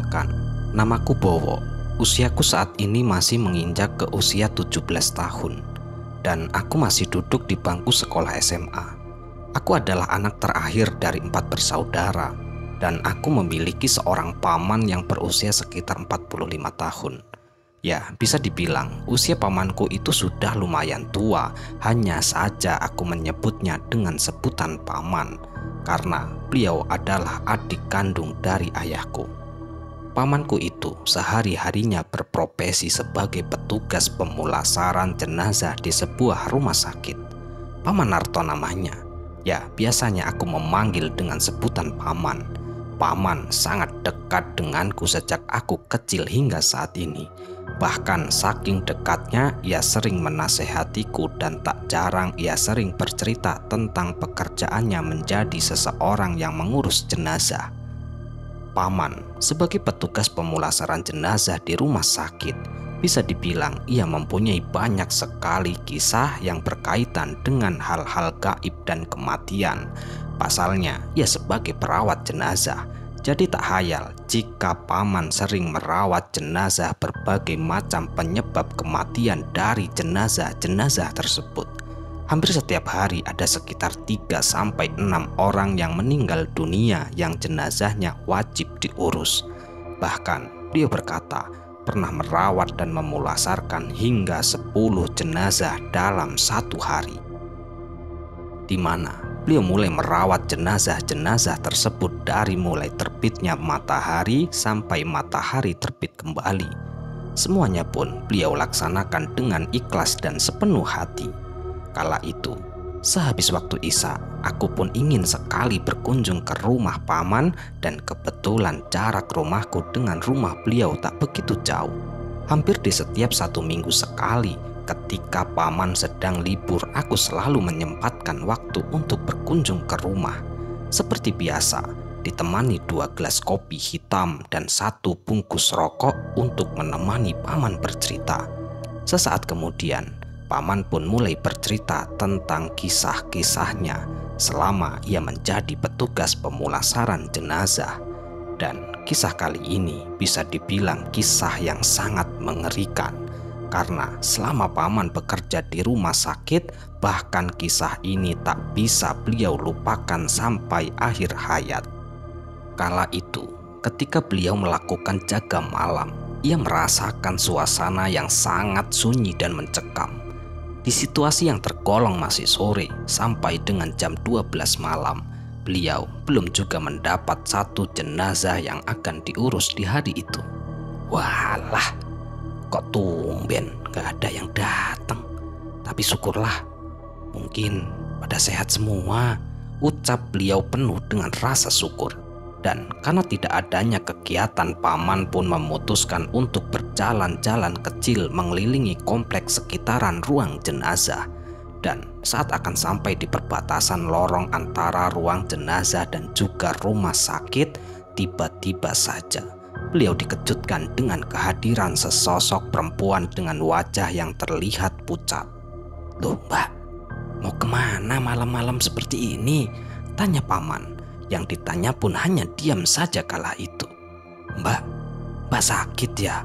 Perkenalkan, namaku Bowo. Usiaku saat ini masih menginjak ke usia 17 tahun. Dan aku masih duduk di bangku sekolah SMA. Aku adalah anak terakhir dari 4 bersaudara. Dan aku memiliki seorang paman yang berusia sekitar 45 tahun. Ya, bisa dibilang usia pamanku itu sudah lumayan tua. Hanya saja aku menyebutnya dengan sebutan paman, karena beliau adalah adik kandung dari ayahku. Pamanku itu sehari-harinya berprofesi sebagai petugas pemulasaran jenazah di sebuah rumah sakit. Paman Narto namanya. Ya, biasanya aku memanggil dengan sebutan paman. Paman sangat dekat denganku sejak aku kecil hingga saat ini. Bahkan saking dekatnya, ia sering menasehatiku dan tak jarang ia sering bercerita tentang pekerjaannya menjadi seseorang yang mengurus jenazah. Paman sebagai petugas pemulasaran jenazah di rumah sakit, bisa dibilang ia mempunyai banyak sekali kisah yang berkaitan dengan hal-hal gaib dan kematian. Pasalnya, ia sebagai perawat jenazah. Jadi tak hayal jika paman sering merawat jenazah berbagai macam penyebab kematian dari jenazah-jenazah tersebut. Hampir setiap hari ada sekitar 3-6 orang yang meninggal dunia yang jenazahnya wajib diurus. Bahkan beliau berkata pernah merawat dan memulasarkan hingga 10 jenazah dalam satu hari. Di mana beliau mulai merawat jenazah-jenazah tersebut dari mulai terbitnya matahari sampai matahari terbit kembali. Semuanya pun beliau laksanakan dengan ikhlas dan sepenuh hati. Kala itu, sehabis waktu Isya, aku pun ingin sekali berkunjung ke rumah paman dan kebetulan jarak rumahku dengan rumah beliau tak begitu jauh. Hampir di setiap 1 minggu sekali, ketika paman sedang libur, aku selalu menyempatkan waktu untuk berkunjung ke rumah. Seperti biasa, ditemani 2 gelas kopi hitam dan 1 bungkus rokok untuk menemani paman bercerita. Sesaat kemudian, paman pun mulai bercerita tentang kisah-kisahnya selama ia menjadi petugas pemulasaran jenazah. Dan kisah kali ini bisa dibilang kisah yang sangat mengerikan. Karena selama paman bekerja di rumah sakit, bahkan kisah ini tak bisa beliau lupakan sampai akhir hayat. Kala itu, ketika beliau melakukan jaga malam, ia merasakan suasana yang sangat sunyi dan mencekam. Di situasi yang tergolong masih sore sampai dengan jam 12 malam, beliau belum juga mendapat 1 jenazah yang akan diurus di hari itu. Walah, kok tumben gak ada yang datang. Tapi syukurlah, mungkin pada sehat semua, ucap beliau penuh dengan rasa syukur. Dan karena tidak adanya kegiatan, paman pun memutuskan untuk berjalan-jalan kecil mengelilingi kompleks sekitaran ruang jenazah. Dan saat akan sampai di perbatasan lorong antara ruang jenazah dan juga rumah sakit, tiba-tiba saja beliau dikejutkan dengan kehadiran sesosok perempuan dengan wajah yang terlihat pucat. "Loh mbak, mau kemana malam-malam seperti ini?" tanya paman. Yang ditanya pun hanya diam saja kala itu. Mbak sakit ya?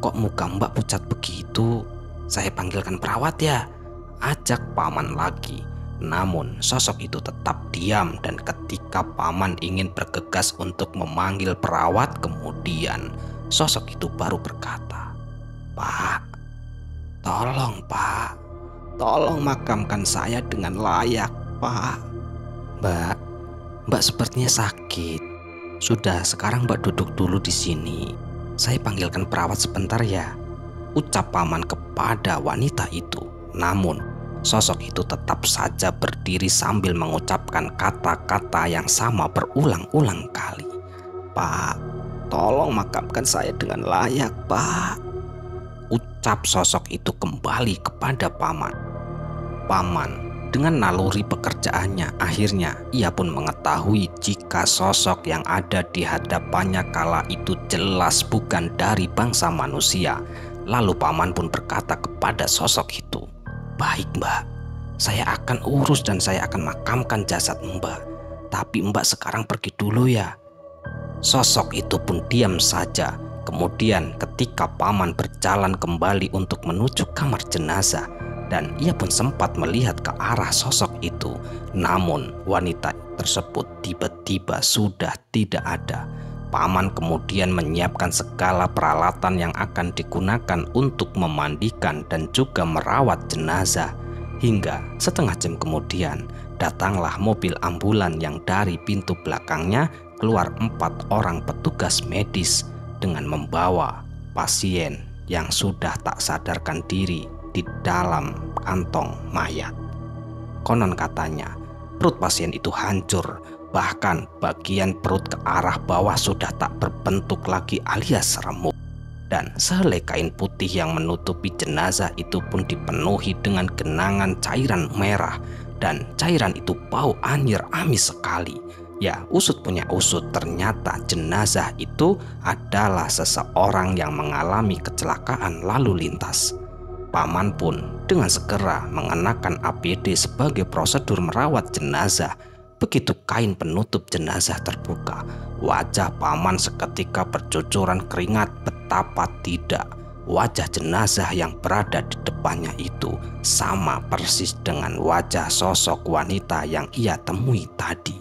Kok muka mbak pucat begitu? Saya panggilkan perawat ya?" ajak paman lagi. Namun sosok itu tetap diam, dan ketika paman ingin bergegas untuk memanggil perawat, kemudian sosok itu baru berkata, "Pak, tolong makamkan saya dengan layak, Pak." Mbak sepertinya sakit. Sudah, sekarang mbak duduk dulu di sini. Saya panggilkan perawat sebentar ya, ucap paman kepada wanita itu. Namun sosok itu tetap saja berdiri sambil mengucapkan kata-kata yang sama berulang-ulang kali. "Pak, tolong makamkan saya dengan layak, Pak," ucap sosok itu kembali kepada paman. Paman dengan naluri pekerjaannya, akhirnya ia pun mengetahui jika sosok yang ada di hadapannya kala itu jelas bukan dari bangsa manusia. Lalu paman pun berkata kepada sosok itu, "Baik mbak, saya akan urus dan saya akan makamkan jasad mbak. Tapi mbak sekarang pergi dulu ya." Sosok itu pun diam saja. Kemudian ketika paman berjalan kembali untuk menuju kamar jenazah, dan ia pun sempat melihat ke arah sosok itu, namun wanita tersebut tiba-tiba sudah tidak ada. Paman kemudian menyiapkan segala peralatan yang akan digunakan untuk memandikan dan juga merawat jenazah. Hingga setengah jam kemudian datanglah mobil ambulan yang dari pintu belakangnya keluar 4 orang petugas medis dengan membawa pasien yang sudah tak sadarkan diri di dalam kantong mayat. Konon katanya perut pasien itu hancur. Bahkan bagian perut ke arah bawah sudah tak berbentuk lagi alias remuk. Dan sehelai kain putih yang menutupi jenazah itu pun dipenuhi dengan genangan cairan merah. Dan cairan itu bau anyir amis sekali. Ya, usut punya usut, ternyata jenazah itu adalah seseorang yang mengalami kecelakaan lalu lintas. Paman pun dengan segera mengenakan APD sebagai prosedur merawat jenazah. Begitu kain penutup jenazah terbuka, wajah paman seketika bercucuran keringat. Betapa tidak, wajah jenazah yang berada di depannya itu sama persis dengan wajah sosok wanita yang ia temui tadi.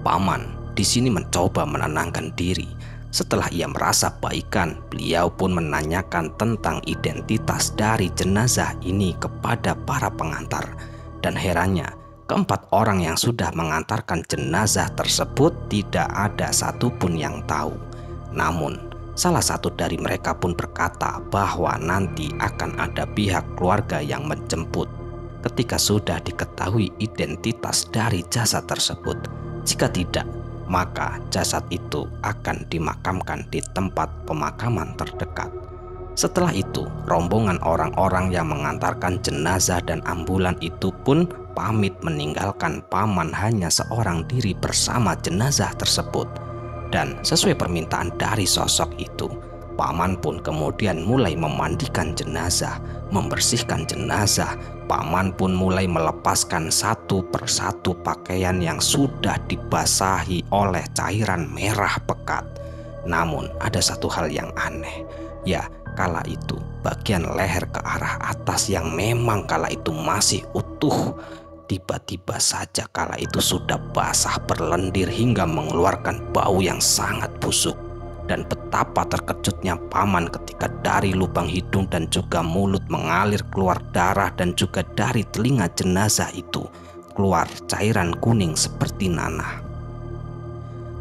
Paman di sini mencoba menenangkan diri. Setelah ia merasa baikan, beliau pun menanyakan tentang identitas dari jenazah ini kepada para pengantar. Dan herannya, keempat orang yang sudah mengantarkan jenazah tersebut tidak ada satupun yang tahu. Namun, salah satu dari mereka pun berkata bahwa nanti akan ada pihak keluarga yang menjemput ketika sudah diketahui identitas dari jasad tersebut. Jika tidak, maka jasad itu akan dimakamkan di tempat pemakaman terdekat. Setelah itu, rombongan orang-orang yang mengantarkan jenazah dan ambulan itu pun pamit meninggalkan paman hanya seorang diri bersama jenazah tersebut. Dan sesuai permintaan dari sosok itu, paman pun kemudian mulai memandikan jenazah, membersihkan jenazah. Paman pun mulai melepaskan satu persatu pakaian yang sudah dibasahi oleh cairan merah pekat. Namun ada satu hal yang aneh. Ya, kala itu bagian leher ke arah atas yang memang kala itu masih utuh, tiba-tiba saja kala itu sudah basah berlendir hingga mengeluarkan bau yang sangat busuk. Dan betapa terkejutnya paman ketika dari lubang hidung dan juga mulut mengalir keluar darah, dan juga dari telinga jenazah itu keluar cairan kuning seperti nanah.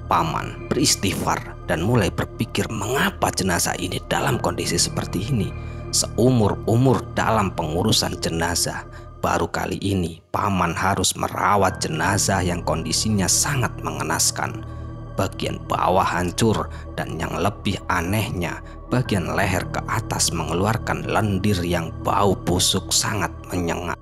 Paman beristighfar dan mulai berpikir mengapa jenazah ini dalam kondisi seperti ini. Seumur-umur dalam pengurusan jenazah, baru kali ini paman harus merawat jenazah yang kondisinya sangat mengenaskan. Bagian bawah hancur, dan yang lebih anehnya bagian leher ke atas mengeluarkan lendir yang bau busuk sangat menyengat.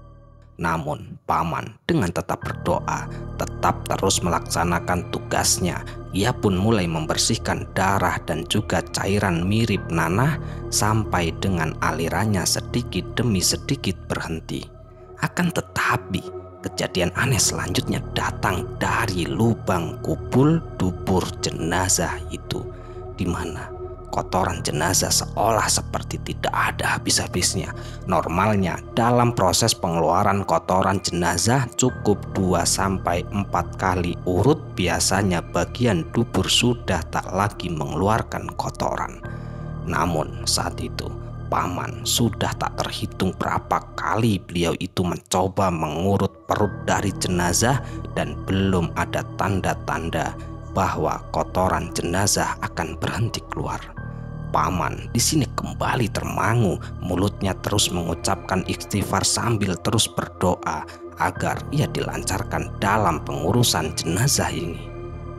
Namun paman dengan tetap berdoa, tetap terus melaksanakan tugasnya. Ia pun mulai membersihkan darah dan juga cairan mirip nanah sampai dengan alirannya sedikit demi sedikit berhenti. Akan tetapi kejadian aneh selanjutnya datang dari lubang kubul dubur jenazah itu, di mana kotoran jenazah seolah seperti tidak ada habis-habisnya. Normalnya dalam proses pengeluaran kotoran jenazah cukup 2-4 kali urut, biasanya bagian dubur sudah tak lagi mengeluarkan kotoran. Namun saat itu paman sudah tak terhitung berapa kali beliau itu mencoba mengurut perut dari jenazah, dan belum ada tanda-tanda bahwa kotoran jenazah akan berhenti keluar. Paman di sini kembali termangu, mulutnya terus mengucapkan istighfar sambil terus berdoa agar ia dilancarkan dalam pengurusan jenazah ini.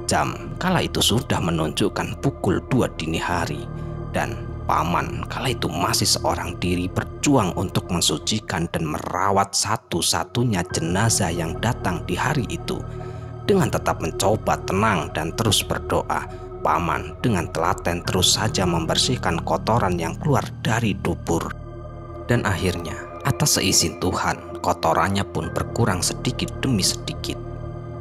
Jam kala itu sudah menunjukkan pukul 2 dini hari, dan paman kala itu masih seorang diri berjuang untuk mensucikan dan merawat satu-satunya jenazah yang datang di hari itu. Dengan tetap mencoba tenang dan terus berdoa, paman dengan telaten terus saja membersihkan kotoran yang keluar dari dubur. Dan akhirnya atas seizin Tuhan, kotorannya pun berkurang sedikit demi sedikit.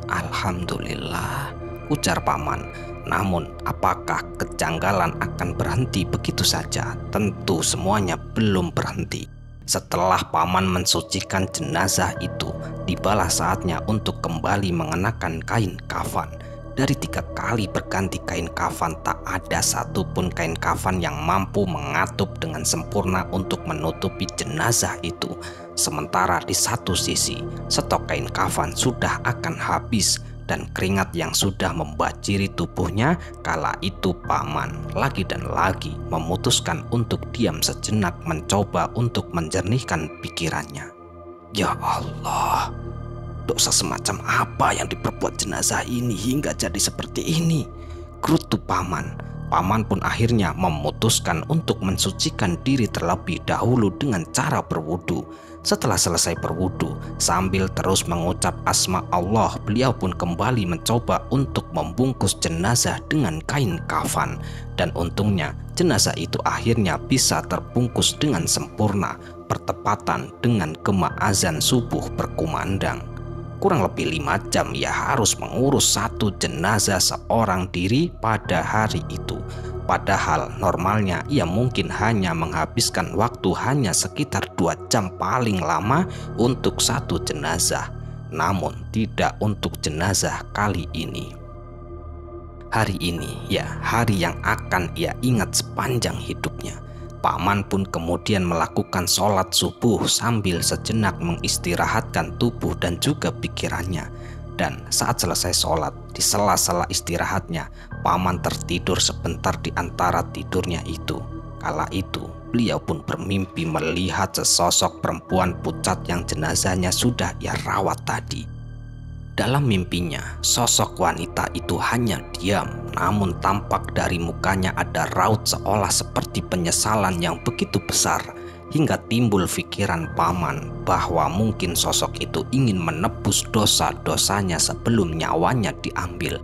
Alhamdulillah, ujar paman. Namun, apakah kejanggalan akan berhenti begitu saja? Tentu semuanya belum berhenti. Setelah paman mensucikan jenazah itu, tibalah saatnya untuk kembali mengenakan kain kafan. Dari 3 kali berganti kain kafan, tak ada satupun kain kafan yang mampu mengatup dengan sempurna untuk menutupi jenazah itu. Sementara di satu sisi, stok kain kafan sudah akan habis dan keringat yang sudah membajiri tubuhnya. Kala itu paman lagi dan lagi memutuskan untuk diam sejenak, mencoba untuk menjernihkan pikirannya. Ya Allah, dosa semacam apa yang diperbuat jenazah ini hingga jadi seperti ini? Gerutu paman. Paman pun akhirnya memutuskan untuk mensucikan diri terlebih dahulu dengan cara berwudu. Setelah selesai berwudu, sambil terus mengucap asma Allah, beliau pun kembali mencoba untuk membungkus jenazah dengan kain kafan. Dan untungnya jenazah itu akhirnya bisa terbungkus dengan sempurna, bertepatan dengan gema azan subuh berkumandang. Kurang lebih 5 jam ia harus mengurus 1 jenazah seorang diri pada hari itu. Padahal normalnya ia mungkin hanya menghabiskan waktu hanya sekitar 2 jam paling lama untuk 1 jenazah. Namun tidak untuk jenazah kali ini. Hari ini ya hari yang akan ia ingat sepanjang hidupnya. Paman pun kemudian melakukan sholat subuh sambil sejenak mengistirahatkan tubuh dan juga pikirannya. Dan saat selesai sholat, di sela-sela istirahatnya, paman tertidur sebentar di antara tidurnya itu. Kala itu, beliau pun bermimpi melihat sesosok perempuan pucat yang jenazahnya sudah ia rawat tadi. Dalam mimpinya, sosok wanita itu hanya diam, namun tampak dari mukanya ada raut seolah seperti penyesalan yang begitu besar, hingga timbul pikiran paman bahwa mungkin sosok itu ingin menebus dosa-dosanya sebelum nyawanya diambil.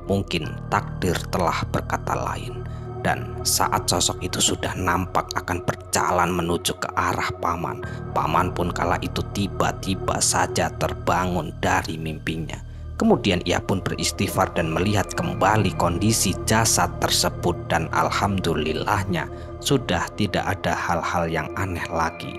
Mungkin takdir telah berkata lain. Dan saat sosok itu sudah nampak akan berjalan menuju ke arah paman, paman pun kala itu tiba-tiba saja terbangun dari mimpinya. Kemudian ia pun beristighfar dan melihat kembali kondisi jasad tersebut, dan alhamdulillahnya sudah tidak ada hal-hal yang aneh lagi.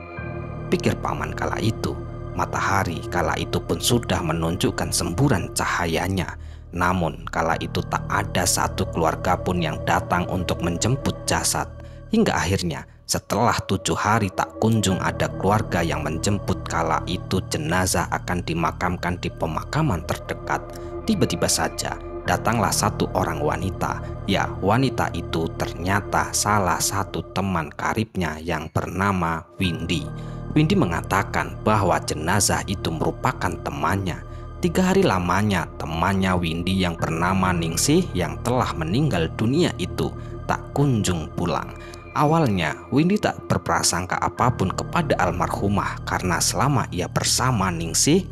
Pikir paman kala itu, matahari kala itu pun sudah menunjukkan semburan cahayanya. Namun kala itu tak ada satu keluarga pun yang datang untuk menjemput jasad. Hingga akhirnya setelah 7 hari tak kunjung ada keluarga yang menjemput kala itu jenazah akan dimakamkan di pemakaman terdekat. Tiba-tiba saja datanglah 1 orang wanita. Ya, wanita itu ternyata salah satu teman karibnya yang bernama Windy. Windy mengatakan bahwa jenazah itu merupakan temannya. 3 hari lamanya temannya Windy yang bernama Ningsih yang telah meninggal dunia itu tak kunjung pulang. Awalnya Windy tak berprasangka apapun kepada almarhumah karena selama ia bersama Ningsih,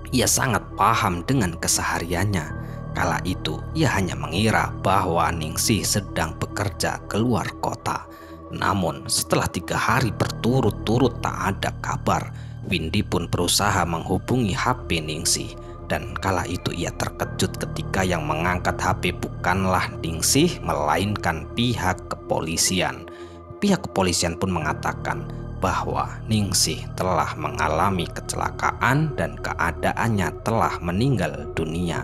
ia sangat paham dengan kesehariannya. Kala itu ia hanya mengira bahwa Ningsih sedang bekerja keluar kota. Namun setelah 3 hari berturut-turut tak ada kabar, Windy pun berusaha menghubungi HP Ningsih. Dan kala itu ia terkejut ketika yang mengangkat HP bukanlah Ningsih melainkan pihak kepolisian. Pihak kepolisian pun mengatakan bahwa Ningsih telah mengalami kecelakaan dan keadaannya telah meninggal dunia.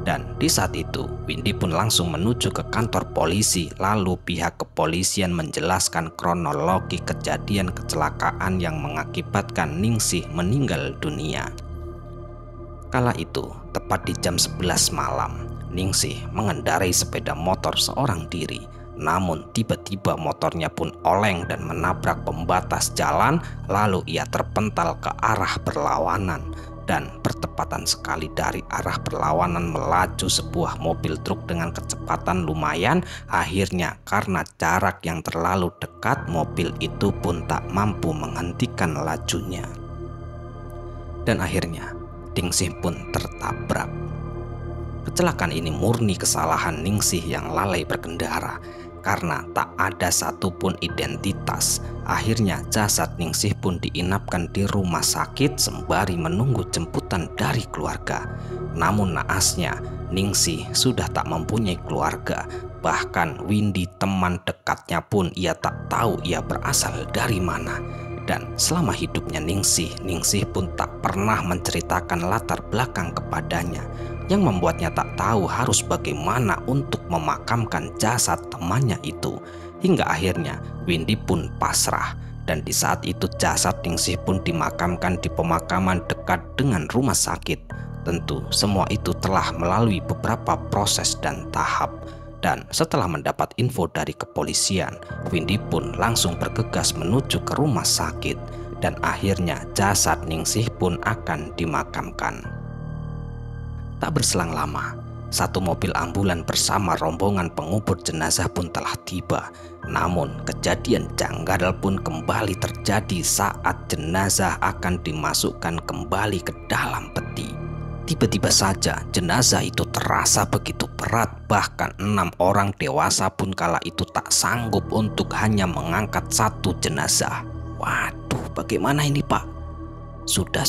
Dan di saat itu Windy pun langsung menuju ke kantor polisi. Lalu pihak kepolisian menjelaskan kronologi kejadian kecelakaan yang mengakibatkan Ningsih meninggal dunia. Kala itu tepat di jam 11 malam, Ningsih mengendarai sepeda motor seorang diri. Namun tiba-tiba motornya pun oleng dan menabrak pembatas jalan. Lalu ia terpental ke arah berlawanan. Dan bertepatan sekali dari arah berlawanan melaju sebuah mobil truk dengan kecepatan lumayan. Akhirnya karena jarak yang terlalu dekat, mobil itu pun tak mampu menghentikan lajunya. Dan akhirnya Ningsih pun tertabrak. Kecelakaan ini murni kesalahan Ningsih yang lalai berkendara. Karena tak ada satupun identitas, akhirnya jasad Ningsih pun diinapkan di rumah sakit sembari menunggu jemputan dari keluarga. Namun naasnya, Ningsih sudah tak mempunyai keluarga. Bahkan Windy, teman dekatnya pun ia tak tahu ia berasal dari mana. Dan selama hidupnya Ningsih pun tak pernah menceritakan latar belakang kepadanya, yang membuatnya tak tahu harus bagaimana untuk memakamkan jasad temannya itu. Hingga akhirnya Windy pun pasrah, dan di saat itu jasad Ningsih pun dimakamkan di pemakaman dekat dengan rumah sakit. Tentu semua itu telah melalui beberapa proses dan tahap. Dan setelah mendapat info dari kepolisian, Windy pun langsung bergegas menuju ke rumah sakit, dan akhirnya jasad Ningsih pun akan dimakamkan. Tak berselang lama, satu mobil ambulan bersama rombongan pengubur jenazah pun telah tiba. Namun kejadian janggal pun kembali terjadi saat jenazah akan dimasukkan kembali ke dalam peti. Tiba-tiba saja jenazah itu terasa begitu berat, bahkan 6 orang dewasa pun kala itu tak sanggup untuk hanya mengangkat satu jenazah. Waduh, bagaimana ini Pak? Sudah,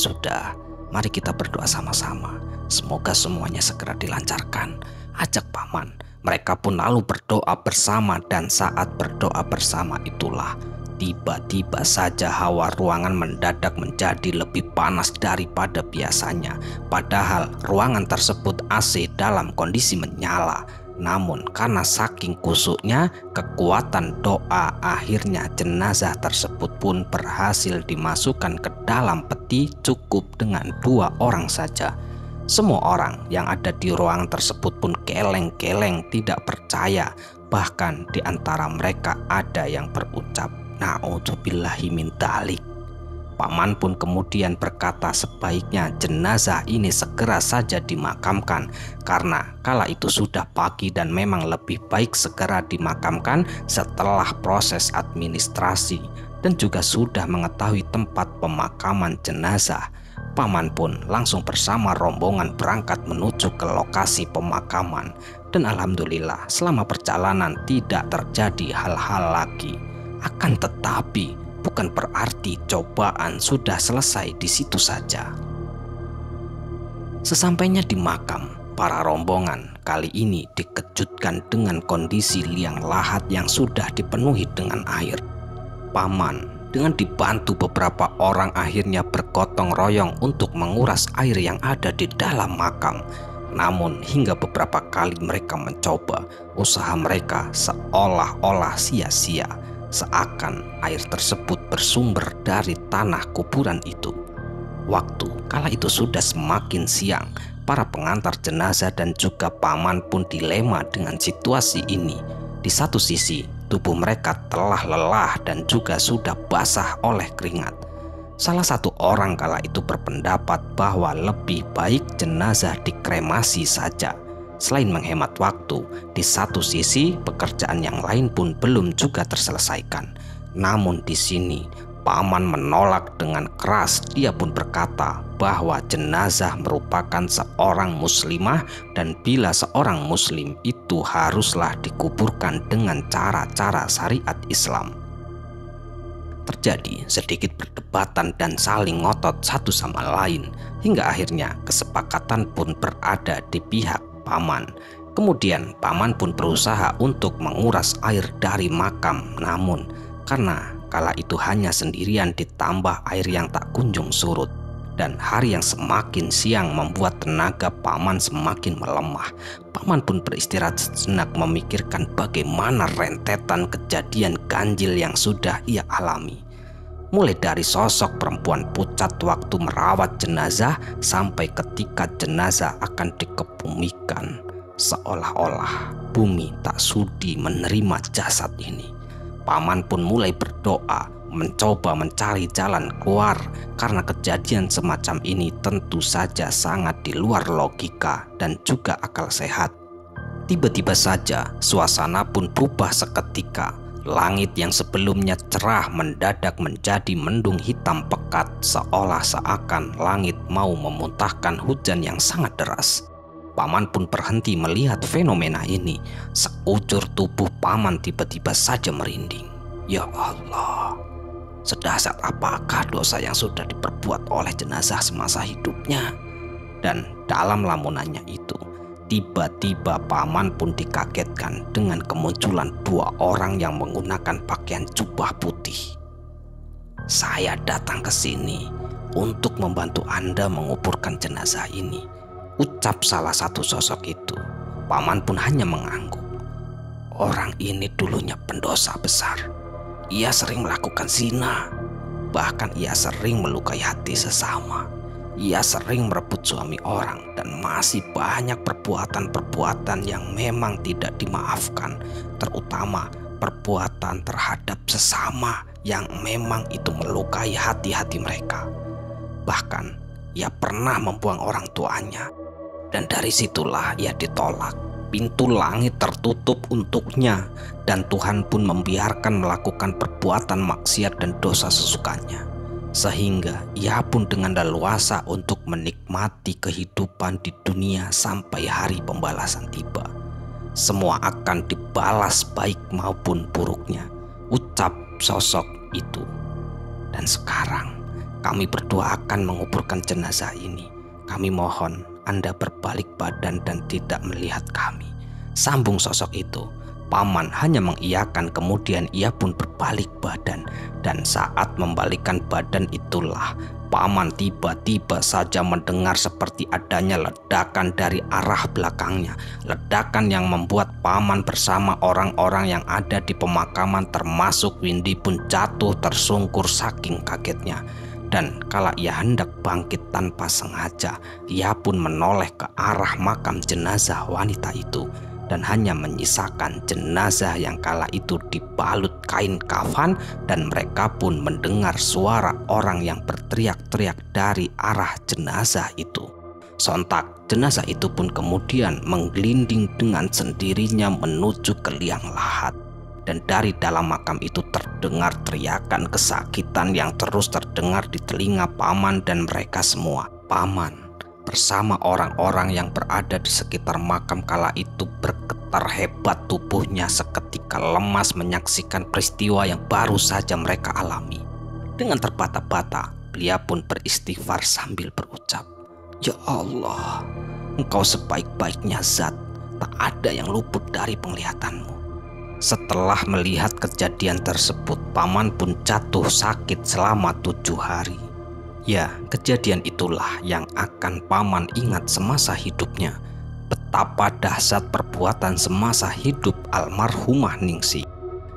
mari kita berdoa sama-sama. Semoga semuanya segera dilancarkan, ajak paman. Mereka pun lalu berdoa bersama, dan saat berdoa bersama itulah tiba-tiba saja hawa ruangan mendadak menjadi lebih panas daripada biasanya. Padahal ruangan tersebut AC dalam kondisi menyala. Namun karena saking kusuknya kekuatan doa, akhirnya jenazah tersebut pun berhasil dimasukkan ke dalam peti cukup dengan 2 orang saja. Semua orang yang ada di ruangan tersebut pun geleng-geleng tidak percaya. Bahkan di antara mereka ada yang berucap, "Na'udzubillahi min dzalik." Paman pun kemudian berkata sebaiknya jenazah ini segera saja dimakamkan, karena kala itu sudah pagi dan memang lebih baik segera dimakamkan setelah proses administrasi dan juga sudah mengetahui tempat pemakaman jenazah. Paman pun langsung bersama rombongan berangkat menuju ke lokasi pemakaman, dan alhamdulillah selama perjalanan tidak terjadi hal-hal lagi. Akan tetapi bukan berarti cobaan sudah selesai di situ saja. Sesampainya di makam, para rombongan kali ini dikejutkan dengan kondisi liang lahat yang sudah dipenuhi dengan air. Paman dengan dibantu beberapa orang akhirnya bergotong royong untuk menguras air yang ada di dalam makam. Namun hingga beberapa kali mereka mencoba, usaha mereka seolah-olah sia-sia, seakan air tersebut bersumber dari tanah kuburan itu. Waktu kala itu sudah semakin siang, para pengantar jenazah dan juga paman pun dilema dengan situasi ini. Di satu sisi, tubuh mereka telah lelah dan juga sudah basah oleh keringat. Salah satu orang kala itu berpendapat bahwa lebih baik jenazah dikremasi saja. Selain menghemat waktu, di satu sisi pekerjaan yang lain pun belum juga terselesaikan. Namun di sini paman menolak dengan keras. Dia pun berkata bahwa jenazah merupakan seorang muslimah, dan bila seorang muslim itu haruslah dikuburkan dengan cara-cara syariat Islam. Terjadi sedikit perdebatan dan saling ngotot satu sama lain, hingga akhirnya kesepakatan pun berada di pihak paman. Kemudian paman pun berusaha untuk menguras air dari makam, namun karena kala itu hanya sendirian ditambah air yang tak kunjung surut, dan hari yang semakin siang membuat tenaga paman semakin melemah. Paman pun beristirahat sejenak memikirkan bagaimana rentetan kejadian ganjil yang sudah ia alami. Mulai dari sosok perempuan pucat waktu merawat jenazah sampai ketika jenazah akan dikebumikan. Seolah-olah bumi tak sudi menerima jasad ini. Paman pun mulai berdoa, mencoba mencari jalan keluar, karena kejadian semacam ini tentu saja sangat di luar logika dan juga akal sehat. Tiba-tiba saja suasana pun berubah seketika. Langit yang sebelumnya cerah mendadak menjadi mendung hitam pekat, seolah seakan langit mau memuntahkan hujan yang sangat deras. Paman pun berhenti melihat fenomena ini. Sekujur tubuh Paman tiba-tiba saja merinding. Ya Allah, sedahsyat apakah dosa yang sudah diperbuat oleh jenazah semasa hidupnya? Dan dalam lamunannya itu, tiba-tiba Paman pun dikagetkan dengan kemunculan dua orang yang menggunakan pakaian jubah putih. Saya datang ke sini untuk membantu Anda menguburkan jenazah ini, ucap salah satu sosok itu. Paman pun hanya mengangguk. Orang ini dulunya pendosa besar. Ia sering melakukan zina. Bahkan ia sering melukai hati sesama. Ia sering merebut suami orang dan masih banyak perbuatan-perbuatan yang memang tidak dimaafkan, terutama perbuatan terhadap sesama yang memang itu melukai hati-hati mereka. Bahkan ia pernah membuang orang tuanya, dan dari situlah ia ditolak. Pintu langit tertutup untuknya, dan Tuhan pun membiarkan melakukan perbuatan maksiat dan dosa sesukanya, sehingga ia pun dengan leluasa untuk menikmati kehidupan di dunia sampai hari pembalasan tiba. Semua akan dibalas baik maupun buruknya, ucap sosok itu. Dan sekarang kami berdua akan menguburkan jenazah ini. Kami mohon Anda berbalik badan dan tidak melihat kami, sambung sosok itu. Paman hanya mengiyakan, kemudian ia pun berbalik badan. Dan saat membalikkan badan itulah Paman tiba-tiba saja mendengar seperti adanya ledakan dari arah belakangnya. Ledakan yang membuat Paman bersama orang-orang yang ada di pemakaman termasuk Windy pun jatuh tersungkur saking kagetnya. Dan kala ia hendak bangkit tanpa sengaja, ia pun menoleh ke arah makam jenazah wanita itu, dan hanya menyisakan jenazah yang kala itu dibalut kain kafan. Dan mereka pun mendengar suara orang yang berteriak-teriak dari arah jenazah itu. Sontak jenazah itu pun kemudian menggelinding dengan sendirinya menuju ke liang lahat. Dan dari dalam makam itu terdengar teriakan kesakitan yang terus terdengar di telinga Paman dan mereka semua. Paman bersama orang-orang yang berada di sekitar makam kala itu bergetar hebat, tubuhnya seketika lemas menyaksikan peristiwa yang baru saja mereka alami. Dengan terbata-bata, beliau pun beristighfar sambil berucap, "Ya Allah, Engkau sebaik-baiknya zat, tak ada yang luput dari penglihatanmu." Setelah melihat kejadian tersebut, Paman pun jatuh sakit selama 7 hari. Ya, kejadian itulah yang akan Paman ingat semasa hidupnya. Betapa dahsyat perbuatan semasa hidup almarhumah Ningsih,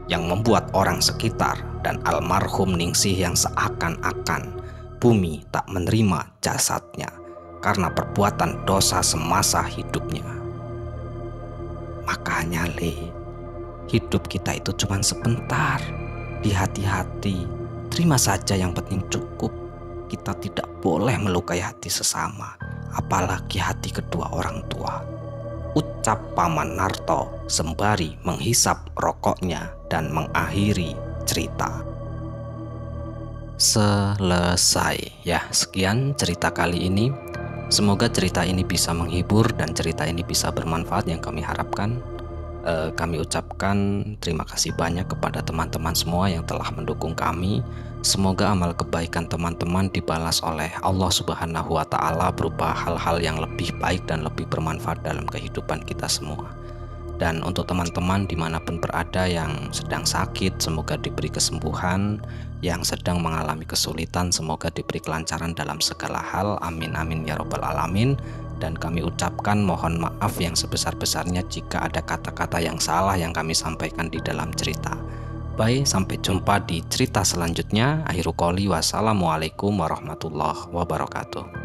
yang membuat orang sekitar dan almarhum Ningsih yang seakan-akan bumi tak menerima jasadnya karena perbuatan dosa semasa hidupnya. Makanya hidup kita itu cuma sebentar. Hati-hati, terima saja yang penting cukup. Kita tidak boleh melukai hati sesama, apalagi hati kedua orang tua, ucap Paman Narto sembari menghisap rokoknya dan mengakhiri cerita. Selesai ya, sekian cerita kali ini. Semoga cerita ini bisa menghibur dan cerita ini bisa bermanfaat yang kami harapkan. Kami ucapkan terima kasih banyak kepada teman-teman semua yang telah mendukung kami. Semoga amal kebaikan teman-teman dibalas oleh Allah Subhanahu wa Ta'ala berupa hal-hal yang lebih baik dan lebih bermanfaat dalam kehidupan kita semua. Dan untuk teman-teman dimanapun berada yang sedang sakit, semoga diberi kesembuhan. Yang sedang mengalami kesulitan, semoga diberi kelancaran dalam segala hal. Amin amin ya robbal alamin. Dan kami ucapkan mohon maaf yang sebesar-besarnya jika ada kata-kata yang salah yang kami sampaikan di dalam cerita. Baik, sampai jumpa di cerita selanjutnya. Akhirul qouli wassalamualaikum warahmatullahi wabarakatuh.